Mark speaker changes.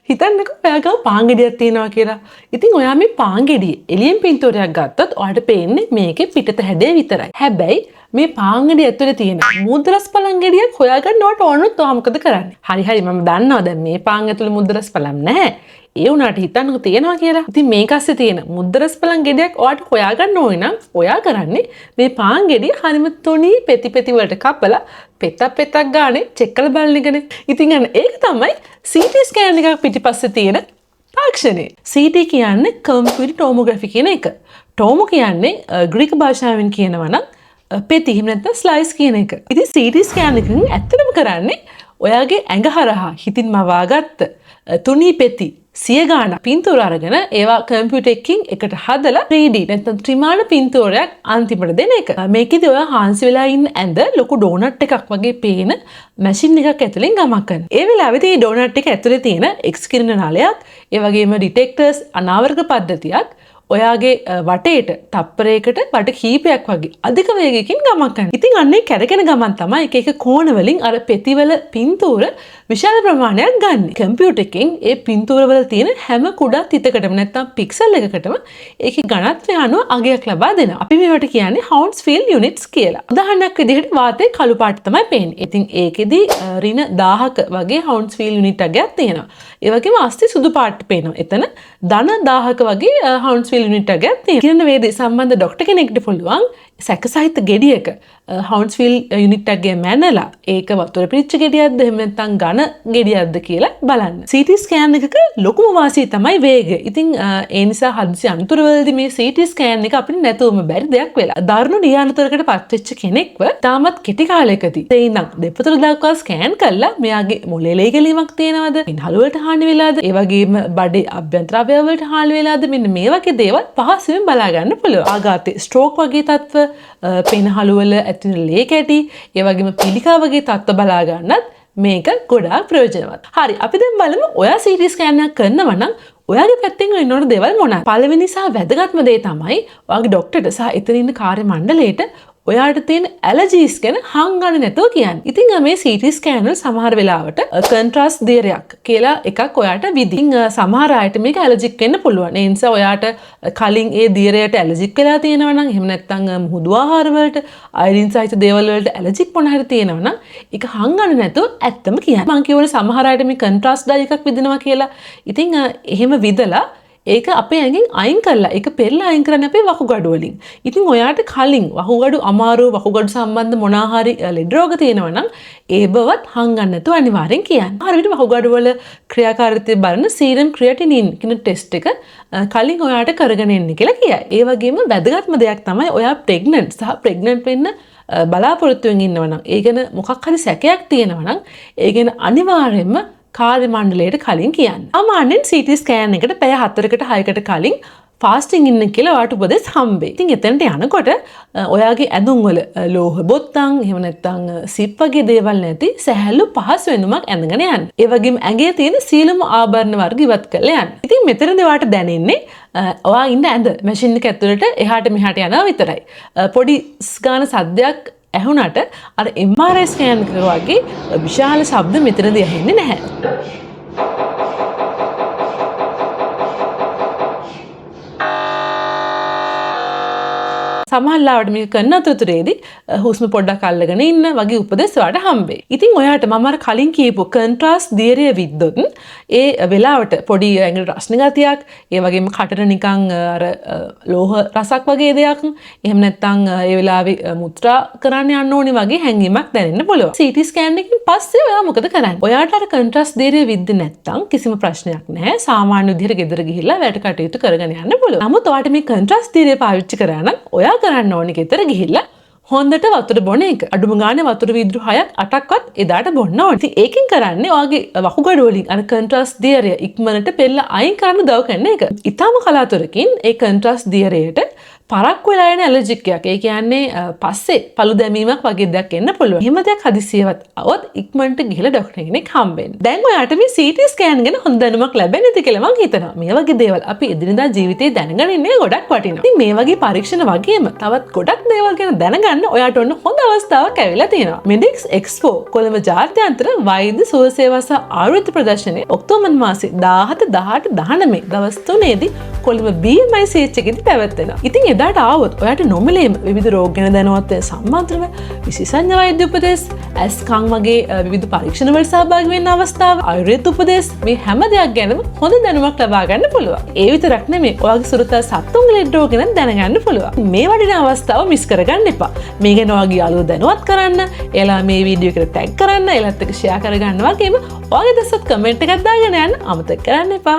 Speaker 1: හිතන්නකෝ ඔයාගාව පාන් ගෙඩියක් තියෙනවා කියලා. ඉතින් ඔයා මේ පාන් ගෙඩිය එළියෙන් පින්තූරයක් ගත්තොත් ඔයාට පේන්නේ මේකේ පිටත හැඩය විතරයි. හැබැයි මේ පාන් ගෙඩිය ඇතුලේ තියෙන මුද්‍රස් පළං ගෙඩියක් හොයාගන්න ඔයාට ඕනොත් ඔයා මොකද කරන්නේ? හරි මම දන්නවා දැන් මේ පාන් ඇතුලේ මුද්‍රස් පළං නැහැ. ඒ වුණාට හිතන්නකෝ තියෙනවා කියලා. ඉතින් මේක ඇස්සේ තියෙන මුද්‍රස් පළං ගෙඩියක් ඔයාට හොයාගන්න ඕනේ නම් ඔයා කරන්නේ මේ පාන් ගෙඩිය හරිම තුනී පෙති වලට කපලා පෙත්තක් ගානේ චෙක් කරලා බලන එකනේ. ඉතින් ඒක තමයි CT ස්කෑන් එකක් පිටිපස්සේ තියෙන තාක්ෂණය. CT කියන්නේ කම්පියුටර් ටෝමෝග්‍රැෆි කියන එක. ටෝමෝ කියන්නේ ග්‍රීක භාෂාවෙන් කියනවා නම් පෙති එහෙම නැත්නම් ස්ලයිස් කියන එක. ඉතින් CT ස්කෑන් එකෙන් ඇත්තටම කරන්නේ ඔයාගේ ඇඟ හරහා හිතින් මවාගත්ත තුනී පෙති 100 ගාණක් පින්තූර අරගෙන ඒවා කම්පියුටර් එකකින් එකට හදලා 3D නැත්නම් ත්‍රිමාණ පින්තූරයක් අන්තිමට දෙන එක. මේකෙදි ඔයා හාන්සි වෙලා ඉන්න ඇඳ ලොකු ඩෝනට් එකක් වගේ පේන මැෂින් එකක් ඇතුලෙන් ගමන් කරනවා. ඒ වෙලාවෙදී මේ ඩෝනට් එක ඇතුලේ තියෙන X කිරණ නාලයක්, ඒ වගේම ඩිටෙක්ටර්ස් අනාවරක පද්ධතියක් ඔයාගේ වටේට තප්පරයකට වට කීපයක් වගේ අධික වේගයකින් ගමන් කරනවා. ඉතින් අන්නේ කැරගෙන ගමන් තමයි එක එක කෝණ වලින් අර පෙතිවල පින්තූර විශාල ප්‍රමාණයක් ගන්න. කම්පියුටර් එකෙන් ඒ පින්තූර වල තියෙන හැම කුඩා තිතකටම නැත්නම් පික්සල් එකකටම ඒකේ ඝනත්වය අනුව අගයක් ලබා දෙනවා. අපි මේවට කියන්නේ Hounsfield units කියලා. උදාහරණයක් විදිහට වාතයේ කළු පාට තමයි පේන්නේ. ඉතින් ඒකෙදි ඍණ 1000ක වගේ Hounsfield unit අගයක් තියෙනවා. ඒ වගේම අස්ති සුදු පාට පේනවා. එතන ධන 1000ක වගේ Hounsfield unit අගයක් තියෙනවා. කිරණ වේදේ සම්බන්ධ ડોක්ටර් කෙනෙක්ට පුළුවන් සැකසහිත ගෙඩියක Hounsfield unit එකේ මැනලා ඒක වතුර පිරිච්ච ගෙඩියක්ද එහෙම නැත්නම් ඝන ගෙඩියක්ද කියලා බලන්න. CT ස්කෑන් එකක ලොකුම වාසිය තමයි වේගය. ඉතින් ඒ නිසා හදිසි අනතුරුවලදී මේ CT ස්කෑන් එක අපිට නැතුවම බැරි දෙයක් වෙලා. දරුණු නියානතරකට පත්වෙච්ච කෙනෙක්ව තාමත් කෙටි කාලයකදී තේින්නම් දෙපතුල දක්වා ස්කෑන් කළා මෙයාගේ මොළේ ලේ ගැලීමක් තියෙනවද? පින්හළු වලට හානි වෙලාද? ඒ වගේම බඩේ අභ්‍යන්තර අවයව වලට හානි වෙලාද? මෙන්න මේ වගේ දේවල් පහසුවෙන් බලා ගන්න පුළුවන්. ආඝාතේ ස්ට්‍රෝක් වගේ තත්ත්ව පින්හළු වල ඇතිවෙන ලේ කැටි ඒ වගේම පිළිකා වගේ තත්ත්ව බලා ගන්නත් මේක ගොඩාක් ප්‍රයෝජනවත්. හරි අපි දැන් බලමු ඔයා CT ස්කෑන් එකක් කරනවා නම් ඔයාගේ පැත්තෙන් වෙන්න ඕන දේවල් මොනවාද? පළවෙනි සහ වැදගත්ම දේ තමයි ඔයාගේ ડોක්ටර්ට සහ එතන ඉන්න කාර්ය මණ්ඩලයට ඔයාට තියෙන ඇලර්ජීස් ගැන හංගන්නේ නැතුව කියන්නේ. ඉතින් මේ CT ස්කෑන් වල සමහර වෙලාවට කොන්ට්‍රාස්ට් දියරයක් කියලා එකක් ඔයාට විදි. ඉතින් සමහර අයට මේක ඇලර්ජික් වෙන්න පුළුවන්. ඒ නිසා ඔයාට කලින් ඒ දියරයට ඇලර්ජික් වෙලා තියෙනවා නම් එහෙම නැත්නම් මුහුදු ආහාර වලට අයඩින් සහිත දේවල් වලට ඇලර්ජික් මොන හරි තියෙනවා නම් ඒක හංගන්නේ නැතුව ඇත්තම කියන්න. මම කියවනේ සමහර අයට මේ කොන්ට්‍රාස්ට් ඩයි එකක් විදිනවා කියලා. ඉතින් එහෙම විදලා ඒක අපේ ඇඟෙන් අයින් කරලා ඒක පෙරලා අයින් කරන්න අපේ වකුගඩු වලින්. ඉතින් ඔයාට කලින් වකුගඩු අමාරුව වකුගඩු සම්බන්ධ මොනාහරි ලෙඩ රෝග තියෙනවා නම් ඒ බවත් හංගන්න නැතුව අනිවාර්යෙන් කියන්න. හරියට වකුගඩු වල ක්‍රියාකාරීත්වය බලන සීරම් ක්‍රියටිනින් කියන ටෙස්ට් එක කලින් ඔයාට කරගෙන එන්න කියලා කියයි. ඒ වගේම වැදගත්ම දෙයක් තමයි ඔයා ප්‍රෙග්නන්ට් සහ ප්‍රෙග්නන්ට් වෙන්න බලාපොරොත්තු වෙමින් ඉන්නවා නම් ඒ ගැන මොකක් හරි සැකයක් තියෙනවා නම් ඒ ගැන අනිවාර්යෙන්ම කාර්ය මණ්ඩලයට කලින් කියන්න. සාමාන්‍යයෙන් CT ස්කෑන් එකට පැය 4කට 6කට කලින් ෆාස්ටිං ඉන්න කියලා ඔයාට උපදෙස් හම්බෙයි. ඉතින් එතනට යනකොට ඔයාගේ ඇඳුම් වල ලෝහ බොත්තම් එහෙම නැත්නම් සිප් වගේ දේවල් නැති සැහැල්ලු පහසු වෙනුමක් ඇඳගෙන යන්න. ඒ වගේම ඇඟේ තියෙන සීලම ආභරණ වර්ග ඉවත් කරලා යන්න. ඉතින් මෙතනදී ඔයාට දැනෙන්නේ ඔයා ඉන්න ඇඳ මැෂින් එක ඇතුළට එහාට මෙහාට යනවා විතරයි. පොඩි ස්ගාන සද්දයක් ඇහුණට අර MRI ස්කෑන් එක වගේ විශාල ශබ්ද මෙතනදී ඇහෙන්නේ නැහැ. සමහරවිට මේක කරන අතරතුරේදී හුස්ම පොඩ්ඩක් අල්ලගෙන ඉන්න වගේ උපදෙස් ඔයාලට හම්බෙයි. ඉතින් ඔයාට මම අර කලින් කියපු කොන්ට්‍රාස්ට් දියරය විද්දොත් ඒ වෙලාවට පොඩි ඇඟට රස්න ගතියක්, ඒ වගේම කටට නිකන් අර ලෝහ රසක් වගේ දෙයක්, එහෙම නැත්නම් ඒ වෙලාවේ මුත්‍රා කරන්න යන්න ඕනේ වගේ හැඟීමක් දැනෙන්න පුළුවන්. CT ස්කෑන් එකකින් පස්සේ ඔයා මොකද කරන්නේ? ඔයාට අර කොන්ට්‍රාස්ට් දියරය විද්ද නැත්නම් කිසිම ප්‍රශ්නයක් නැහැ. සාමාන්‍ය විදිහට ගෙදර ගිහිල්ලා වැඩ කටයුතු කරගෙන යන්න පුළුවන්. නමුත් ඔයාට මේ කොන්ට්‍රාස්ට් දියරය පාවිච්චි කරා නම් ඔයා කරන්න ඕනේ ගෙදර ගිහිල්ලා හොඳට වතුර බොන එක. අඩුම ගානේ වතුර වීදුරු 6ක් 8ක්වත් එදාට බොන්න ඕනේ. ඉතින් ඒකෙන් කරන්නේ ඔයාගේ වකුගඩු වලින් අර කොන්ට්‍රාස්ට් දියරය ඉක්මනට පෙරලා අයින් කරන්න උදව් කරන එක. ඊටම කලාතුරකින් ඒ කොන්ට්‍රාස්ට් දියරයට පරක්කු වෙලා යන ඇලර්ජික් එකක්. ඒ කියන්නේ පස්සේ පළු දැමීමක් වගේ දෙයක් එන්න පුළුවන්. එහෙම දෙයක් හදිසියවත් આવොත් ඉක්මනට ගිහලා ડોක්ටර් කෙනෙක් හම්බෙන්න. දැන් ඔයාට මේ CT ස්කෑන් ගැන හොඳ දැනුමක් ලැබෙන්නේ නැති කියලා මං හිතනවා. මේ වගේ දේවල් අපි එදිනදා ජීවිතේ දැනගෙන ඉන්නේ ගොඩක් වටිනවා. ඉතින් මේ වගේ පරීක්ෂණ වගේම තවත් ගොඩක් දේවල් ගැන දැනගන්න ඔයාට ඔන්න හොඳ අවස්ථාවක් ඇවිල්ලා තියෙනවා. Medix Expo කොළඹ ජාත්‍යන්තර වෛද්‍ය සුව සේවා සහ ආයුර්වේද ප්‍රදර්ශනයේ ඔක්තෝබර් මාසේ 17, 18, 19 දවස් 3ේදී කොළඹ BMI CH එකේදී පැවැත්වෙනවා. ඉතින් එදාට ආවොත් ඔයාට නොමිලේම විවිධ රෝග ගැන දැනුවත් වෙන සම්මාන්ත්‍රණ, විශේෂඥ වෛද්‍ය උපදෙස්, ඇස් කන් වගේ විවිධ පරීක්ෂණ වල සහභාගී වෙන්න අවස්ථාව, ආයුර්වේද උපදෙස් මේ හැම දෙයක් ගැනම හොඳ දැනුමක් ලබා ගන්න පුළුවන්. ඒ විතරක් නෙමෙයි ඔයාගේ සුරතල් සත්තුන්ගේ ලෙඩ රෝග ගැන දැනගන්න පුළුවන්. මේ වටිනා අවස්ථාව මිස් කරගන්න එපා. මේ ගැන ඔයාගේ යාළුවෝ දැනුවත් කරන්න, එයාලා මේ වීඩියෝ එකට ටැග් කරන්න, එයාලත් එක්ක ෂෙයා කරගන්න වගේම ඔයාගේ දසත් කමෙන්ට් එකක් දාගෙන යන්න අමතක කරන්න එපා.